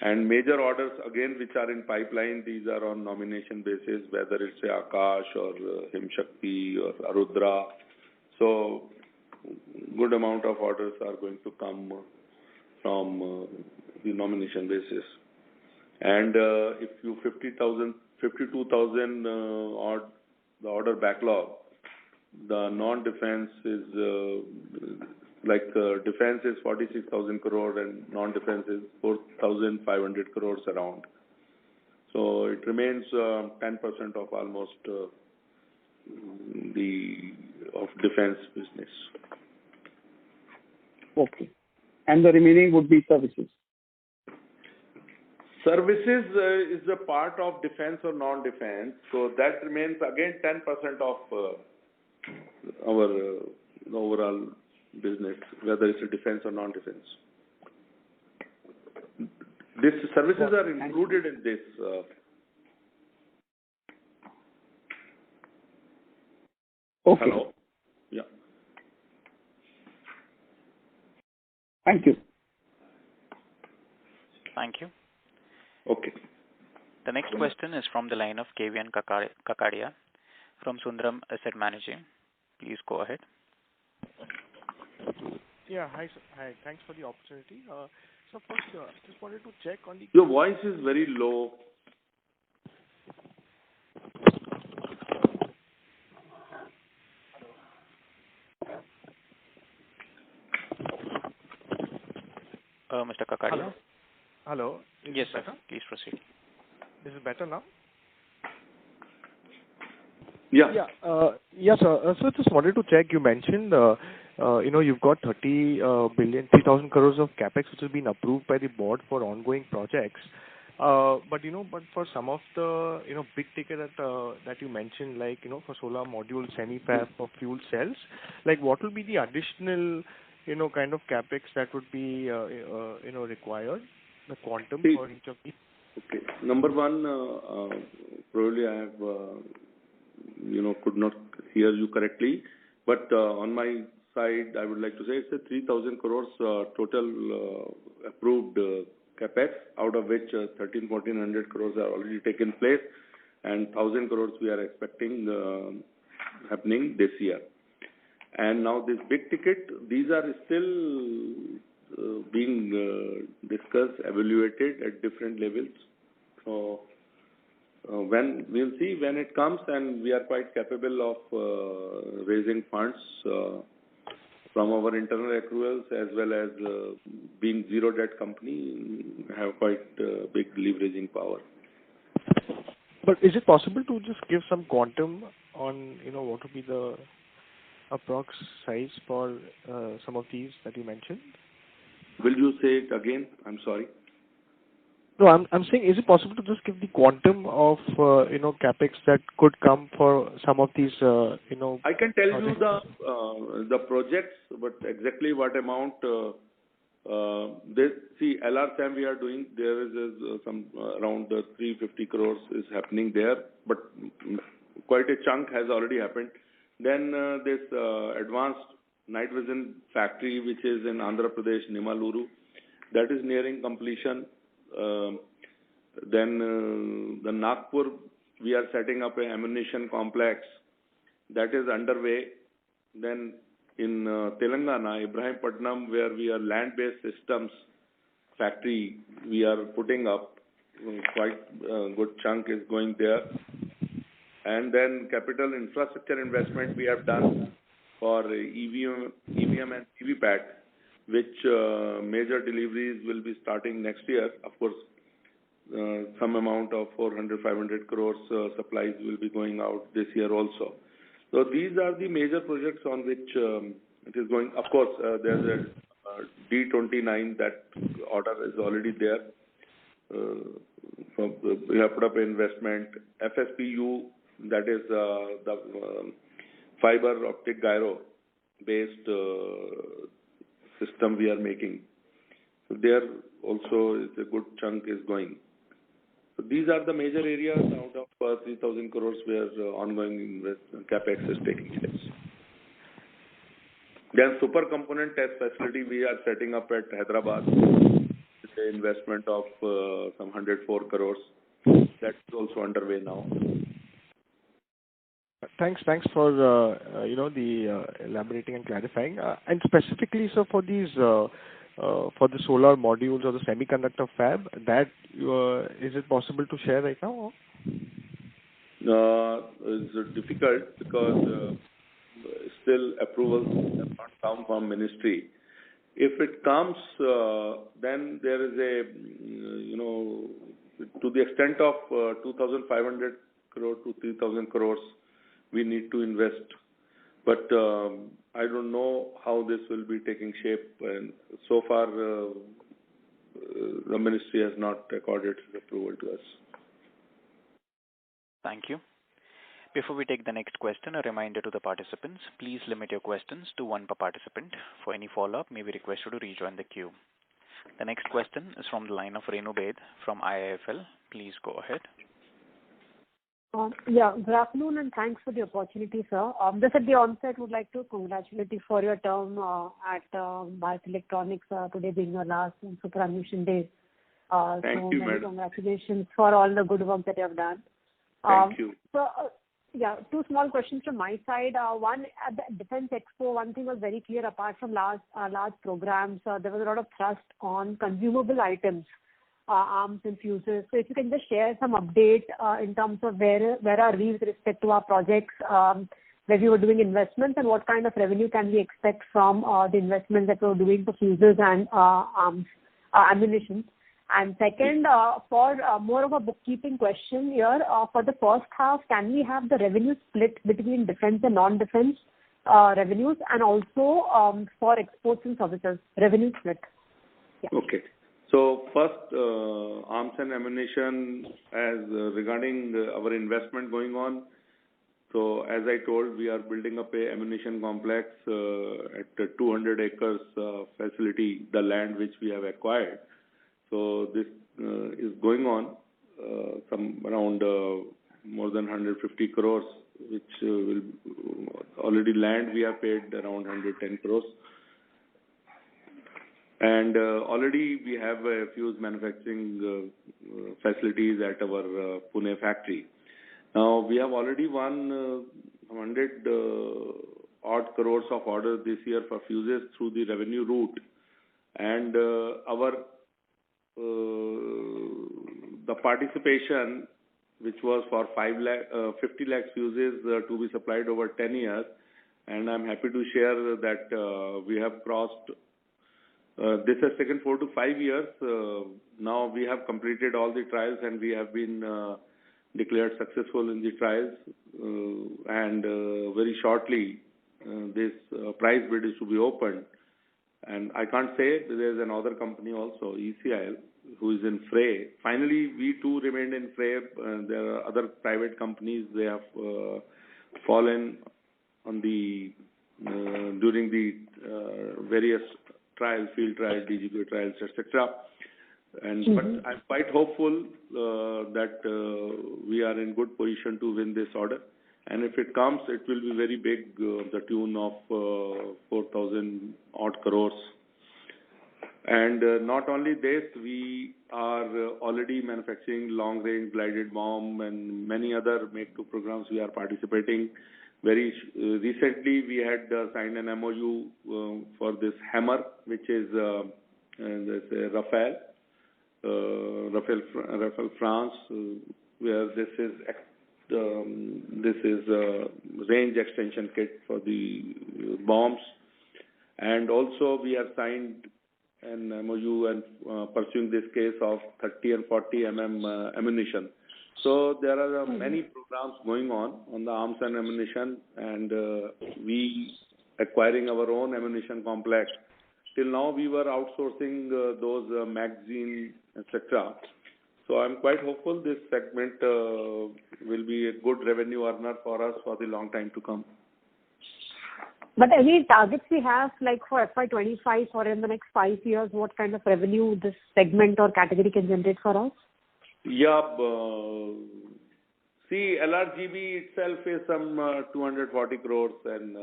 C: And major orders, again, which are in pipeline, these are on nomination basis, whether it's Akash or Himshakti or Arudra. So, good amount of orders are going to come from the nomination basis. And if you 52,000 odd the order backlog, the non-defense is defense is 46,000 crore and non-defense is 4,500 crores around. So it remains 10% of almost of defense business.
K: Okay. And the remaining would be services?
C: Services is a part of defense or non-defense, so that remains again 10% of our overall business, whether it's a defense or non-defense. These services are included in this.
K: Okay.
C: Hello? Yeah.
K: Thank you.
A: Thank you.
C: Okay.
A: The next question is from the line of Kavian Kakadia from Sundaram Asset Management. Please go ahead.
L: Yeah, hi, sir. Hi, thanks for the opportunity. So first, just wanted to check on the...
C: Your voice is very low.
A: Mr. Kakadia?
L: Hello?
A: Yes, sir. Please proceed.
L: This is better now?
C: Yeah.
L: Yes, sir. So just wanted to check, you mentioned, you've got 3,000 crores of capex which has been approved by the board for ongoing projects. But for some of the, big ticket that you mentioned, like, for solar module, semi-fab, for fuel cells, like what will be the additional, kind of capex that would be, required, the quantum for each of these?
C: Okay. Number one, probably I have, could not hear you correctly, but on my side, I would like to say it's a 3,000 crores total approved capex, out of which 1,400 crores are already taken place, and 1,000 crores we are expecting happening this year. And now this big ticket, these are still being discussed, evaluated at different levels. So when we'll see when it comes, and we are quite capable of raising funds from our internal accruals, as well as being zero debt company, have quite big leveraging power.
L: But is it possible to just give some quantum on, what would be the approx size for some of these that you mentioned?
C: Will you say it again? I'm sorry.
L: No, I'm saying, is it possible to just give the quantum of, capex that could come for some of these,
C: I can tell you the projects, but exactly what amount LRSAM we are doing, there is some around 350 crores is happening there, but quite a chunk has already happened. Then this advanced night vision factory, which is in Andhra Pradesh, Nimaluru, that is nearing completion. Then the Nagpur, we are setting up an ammunition complex that is underway. Then in Telangana, Ibrahimpatnam, where we are land-based systems factory, we are putting up quite a good chunk is going there. And then capital infrastructure investment we have done for EVM and CVPAT, which major deliveries will be starting next year. Of course, some amount of 400-500 crores supplies will be going out this year also. So these are the major projects on which it is going. Of course, there's a D29, that order is already there. We have put up an investment. FSPU, that is the fiber optic gyro based system we are making. So there also is a good chunk is going. So these are the major areas out of 3,000 crores where ongoing capex is taking place. Then super component test facility we are setting up at Hyderabad. It's an investment of some 104 crores. That's also underway now.
L: Thanks for the elaborating and clarifying. And specifically, so for these for the solar modules or the semiconductor fab, that is it possible to share right now?
C: It's difficult because still approvals have not come from ministry. If it comes, then there is a to the extent of 2,500 crore to 3,000 crores we need to invest. But I don't know how this will be taking shape. And so far, the ministry has not accorded approval to us.
A: Thank you. Before we take the next question, a reminder to the participants, please limit your questions to one per participant. For any follow-up, may we request you to rejoin the queue. The next question is from the line of Renu Baid from IIFL. Please go ahead.
M: Good afternoon and thanks for the opportunity, sir. Just at the onset, would like to congratulate you for your term at Bharat Electronics, today being your last superannuation day.
C: Thank you, madam.
M: Congratulations for all the good work that you have done.
C: Thank you.
M: So, two small questions from my side. One, at the Defense Expo, one thing was very clear. Apart from large programs, there was a lot of thrust on consumable items, arms and fuses. So if you can just share some update in terms of where are we with respect to our projects, where we were doing investments, and what kind of revenue can we expect from the investments that we were doing for fuses and arms, ammunition. And second, for more of a bookkeeping question here, for the first half, can we have the revenue split between defense and non-defense revenues, and also for exports and services revenue split? Yeah.
C: Okay. So first, arms and ammunition, as regarding our investment going on. So as I told, we are building up a ammunition complex at the 200 acres facility, the land which we have acquired. So this is going on, some around more than 150 crores, which will already land. We have paid around 110 crores. And already we have a fuse manufacturing facilities at our Pune factory. Now we have already won 100 odd crores of orders this year for fuses through the revenue route. And the participation, which was for 50 lakh fuses to be supplied over 10 years, and I'm happy to share that we have crossed. This has taken 4 to 5 years. Now we have completed all the trials and we have been declared successful in the trials. And very shortly, this prize bid is to be opened. And I can't say, there's another company also, ECIL, who is in fray. Finally, we too remained in fray. There are other private companies, they have fallen on the during the various trials, field trials, DGP trials, etc. But I'm quite hopeful that we are in good position to win this order. And if it comes, it will be very big, the tune of 4,000 odd crores. And not only this, we are already manufacturing long-range glided bomb and many other make-to programs we are participating. Very recently, we had signed an MOU for this Hammer, which is Rafale France, where this is range extension kit for the bombs. And also, we have signed an MOU and pursuing this case of 30 and 40 mm ammunition. So there are many programs going on the arms and ammunition, and we acquiring our own ammunition complex. Till now, we were outsourcing those magazines, etc. So I'm quite hopeful this segment will be a good revenue earner for us for the long time to come.
M: But any targets we have, like for FY25 or in the next 5 years, what kind of revenue this segment or category can generate for us?
C: Yeah, see, LRGB itself is some 240 crores, and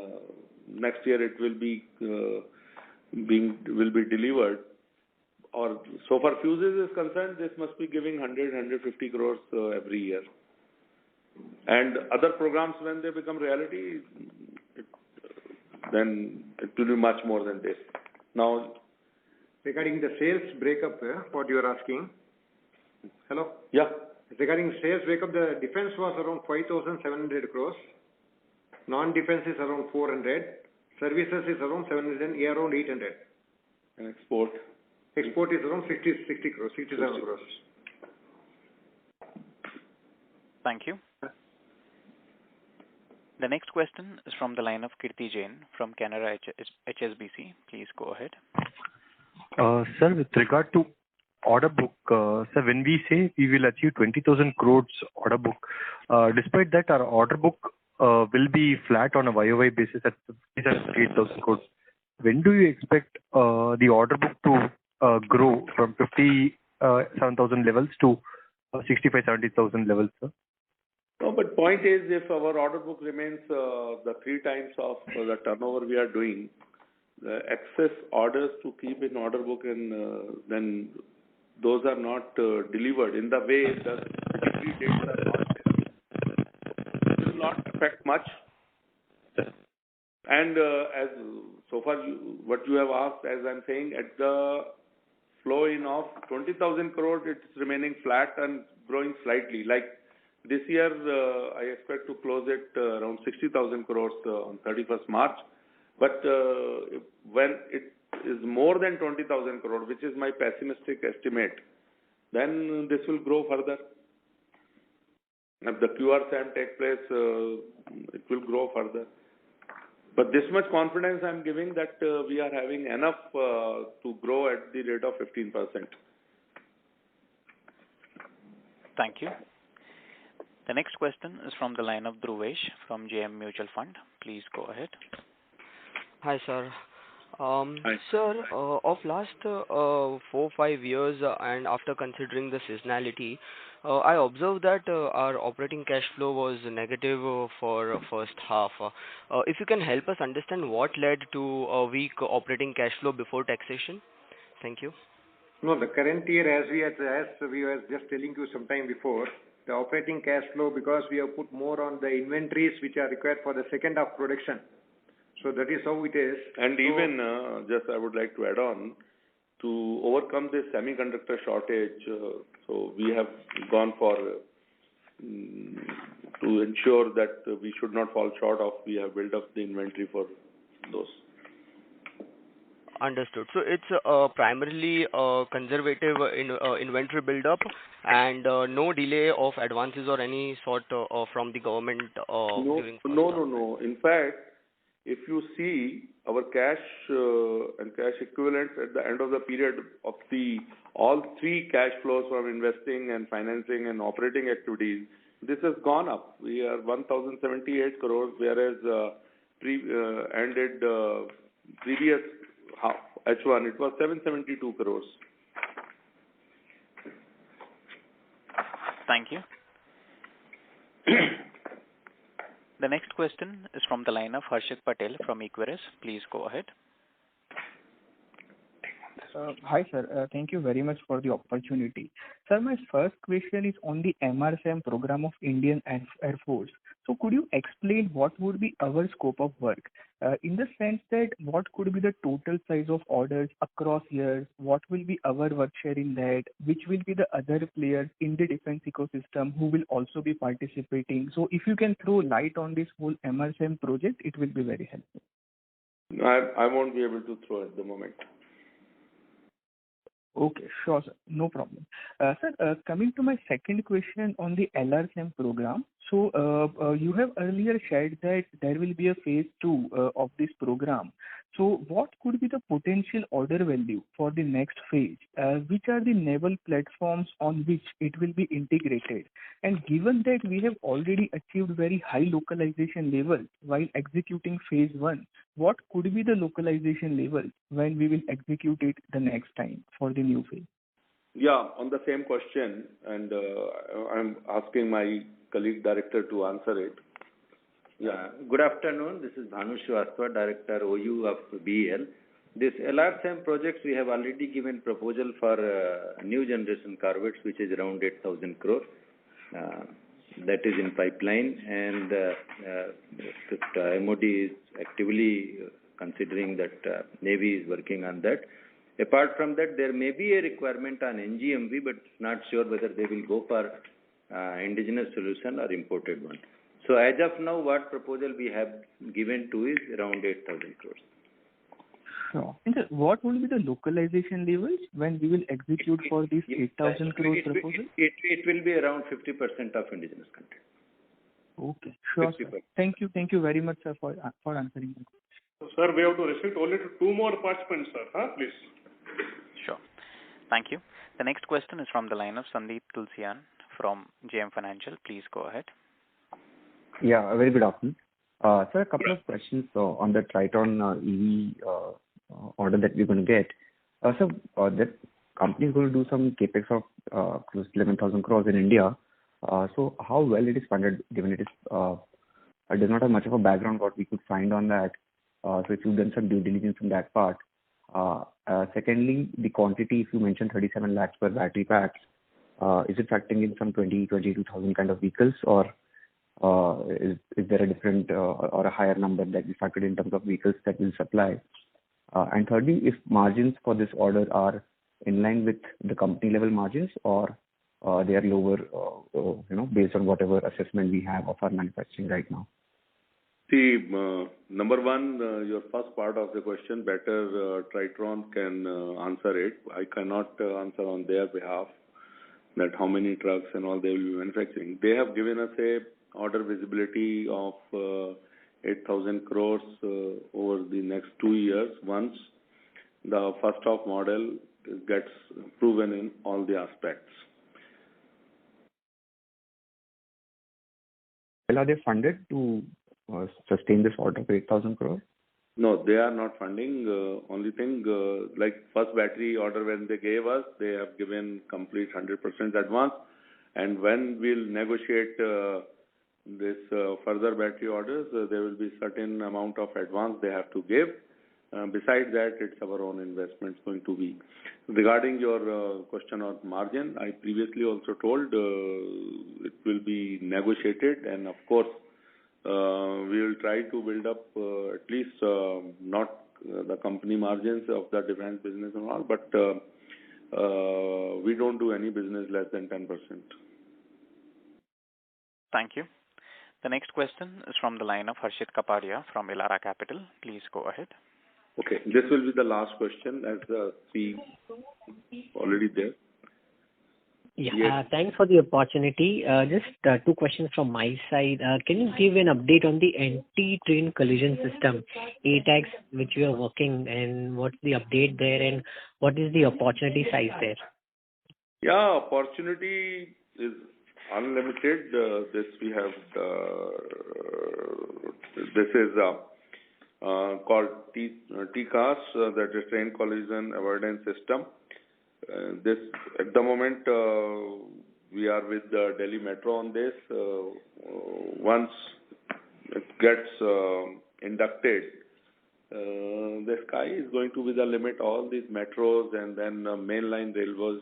C: next year it will be delivered. Or so far fuses is concerned, this must be giving 150 crores every year. And other programs, when they become reality, then it will be much more than this. Now,
G: regarding the sales breakup, what you are asking. Hello?
C: Yeah.
G: Regarding sales breakup, the defense was around 5,700 crores. Non-defense is around 400. Services is around 700 and around 800.
C: And export?
G: Export is around 60 crores, 67 crores.
A: Thank you. The next question is from the line of Kirti Jain from Canara HSBC. Please go ahead.
N: Sir, with regard to order book, sir, when we say we will achieve 20,000 crores order book, despite that our order book will be flat on a YOY basis at 58,000 crores. When do you expect the order book to grow from 57,000 levels to 65-70,000 levels, sir?
C: No, but point is, if our order book remains the 3 times of the turnover we are doing, the excess orders to keep in order book, and then those are not delivered in the way the delivery dates are not there. It will not affect much. And as so far what you have asked, as I'm saying, at the flow in of 20,000 crores, it's remaining flat and growing slightly. Like this year, I expect to close it around 60,000 crores on 31st March. But when it is more than 20,000 crores, which is my pessimistic estimate, then this will grow further. If the QRSAM takes place, it will grow further. But this much confidence I'm giving that we are having enough to grow at the rate of 15%.
A: Thank you. The next question is from the line of Dhruvesh from JM Mutual Fund. Please go ahead.
O: Hi, sir.
C: Hi.
O: Sir, of last 4-5 years and after considering the seasonality, I observed that our operating cash flow was negative for first half. If you can help us understand what led to a weak operating cash flow before taxation? Thank you.
G: No, the current year, as we were just telling you some time before, the operating cash flow, because we have put more on the inventories which are required for the second half production. So that is how it is.
C: And so, even, just I would like to add on, to overcome this semiconductor shortage, so we have gone for, to ensure that we should not fall short of, we have built up the inventory for those.
O: Understood. So it's primarily conservative inventory build-up and no delay of advances or any sort from the government during.
C: No. In fact, if you see our cash and cash equivalents at the end of the period of all 3 cash flows from investing and financing and operating activities, this has gone up. We are 1,078 crores, whereas ended previous H1, it was 772 crores.
A: Thank you. The next question is from the line of Harshit Patel from Equirus. Please go ahead.
P: Hi, sir. Thank you very much for the opportunity. Sir, my first question is on the MRSAM program of Indian Air Force. So could you explain what would be our scope of work? In the sense that what could be the total size of orders across years? What will be our work share in that? Which will be the other players in the defense ecosystem who will also be participating? So if you can throw light on this whole MRSAM project, it will be very helpful.
C: I won't be able to throw at the moment.
P: Okay, sure, sir. No problem. Sir, coming to my second question on the LRSAM program. So, you have earlier shared that there will be a phase 2 of this program. So, what could be the potential order value for the next phase? Which are the naval platforms on which it will be integrated? And given that we have already achieved very high localization levels while executing phase 1, what could be the localization level when we will execute it the next time for the new phase?
C: Yeah, on the same question, and I'm asking my colleague director to answer it.
Q: Yeah. Good afternoon. This is Bhanu Srivastava, Director OU of BEL. This LRSAM projects, we have already given proposal for new generation corvettes, which is around 8,000 crore. That is in pipeline, and MOD is actively considering that. Navy is working on that. Apart from that, there may be a requirement on NGMV, but not sure whether they will go for indigenous solution or imported one. So as of now, what proposal we have given to is around 8,000 crores.
P: Sure. And sir, what will be the localization levels when we will execute for this 8,000 crore proposal?
Q: It will be around 50% of indigenous content.
P: Okay, sure. Sir. Thank you very much, sir, for answering the question.
R: So, sir, we have to restrict only to 2 more participants, sir. Please.
A: Sure. Thank you. The next question is from the line of Sandeep Tulsian from JM Financial. Please go ahead.
S: Yeah, a very good afternoon. Sir, a couple of questions on the Triton EV order that we're going to get. So, that company is going to do some capex of close to 11,000 crores in India. So, how well it is funded, given it does not have much of a background what we could find on that. So, if you've done some due diligence on that part. Secondly, the quantity, if you mentioned 37 lakhs per battery packs, is it factoring in some 22,000 kind of vehicles, or is there a different or a higher number that we factored in terms of vehicles that will supply? And thirdly, if margins for this order are in line with the company level margins, or they are lower, based on whatever assessment we have of our manufacturing right now.
C: See, number one, your first part of the question, better Triton can answer it. I cannot answer on their behalf that how many trucks and all they will be manufacturing. They have given us a order visibility of 8,000 crores over the next 2 years once the first of model gets proven in all the aspects.
S: Well, are they funded to sustain this order of 8,000 crores?
C: No, they are not funding. Only thing, like first battery order when they gave us, they have given complete 100% advance. And when we'll negotiate this further battery orders, there will be certain amount of advance they have to give. Besides that, it's our own investments going to be. Regarding your question on margin, I previously also told it will be negotiated, and of course, we will try to build up at least not the company margins of the defense business and all, but we don't do any business less than 10%.
A: Thank you. The next question is from the line of Harshit Kapadia from Elara Capital. Please go ahead.
C: Okay, this will be the last question as we already there.
T: Yeah,
C: yes.
T: Thanks for the opportunity. Just 2 questions from my side. Can you give an update on the anti-train collision system, ATAX, which you are working, and what's the update there, and what is the opportunity size there?
C: Yeah, opportunity is unlimited. This we have. This is called TCAS, that is Train Collision Avoidance System. This at the moment we are with the Delhi Metro on this. Once it gets inducted, the sky is going to be the limit. All these metros and then mainline railways,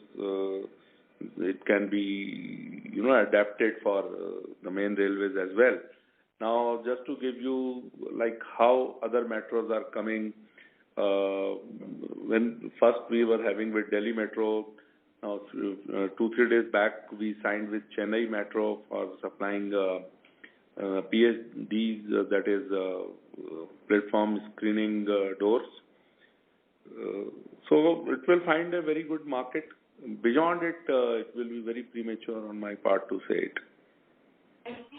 C: it can be adapted for the main railways as well. Now, just to give you like how other metros are coming. When first we were having with Delhi Metro, now 2-3 days back we signed with Chennai Metro for supplying PSDs, that is platform screening doors. So it will find a very good market. Beyond it, it will be very premature on my part to say it.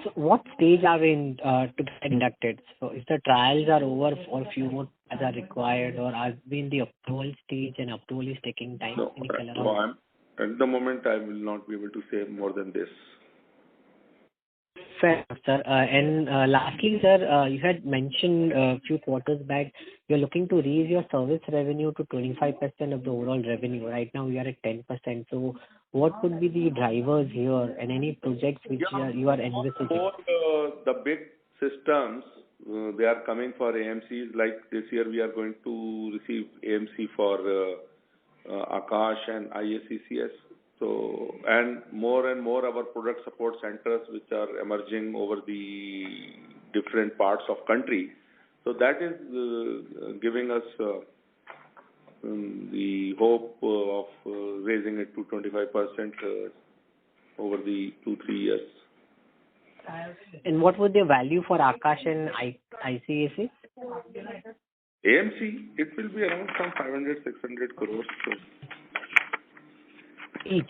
T: So what stage are we in to get inducted? So if the trials are over or few more trials are required, or are we in the approval stage and approval is taking time?
C: At the moment I will not be able to say more than this.
T: Fair enough, sir. And lastly, sir, you had mentioned a few quarters back you're looking to raise your service revenue to 25% of the overall revenue. Right now we are at 10%. So what could be the drivers here and any projects which you are envisaging?
C: More the big systems, they are coming for AMCs. Like this year we are going to receive AMC for Akash and IACCS. So, and more our product support centers which are emerging over the different parts of country. So that is giving us the hope of raising it to 25% over the 2-3 years.
T: And what would the value for Akash and ICAC?
C: AMC, it will be around some 500-600 crores.
T: Each?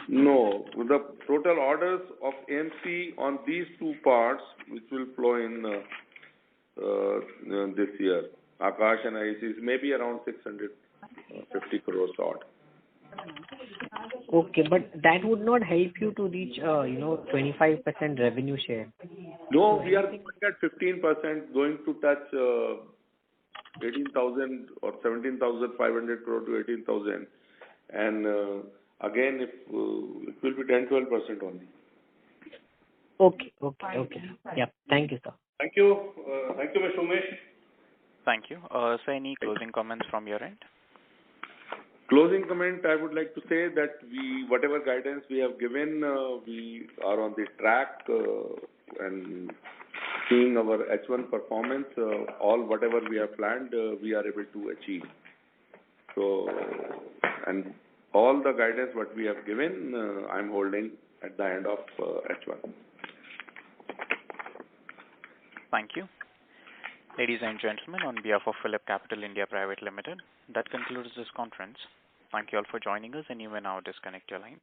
C: No, the total orders of AMC on these two parts, which will flow in this year, Akash and IC, is maybe around 650 crores odd.
T: Okay, but that would not help you to reach 25% revenue share.
C: No, we are going at 15%, going to touch 18,000 or 17,500 crore to 18,000. And again, if it will be 10-12% only.
T: Okay. Yeah. Thank you, sir.
R: Thank you. Thank you, Mr. Umesh.
A: Thank you. So any closing comments from your end?
C: Closing comment, I would like to say that whatever guidance we have given, we are on the track and seeing our H1 performance, whatever we have planned, we are able to achieve. So, and all the guidance what we have given, I'm holding at the end of H1.
A: Thank you. Ladies and gentlemen, on behalf of Phillip Capital India Private Limited, that concludes this conference. Thank you all for joining us, and you may now disconnect your line.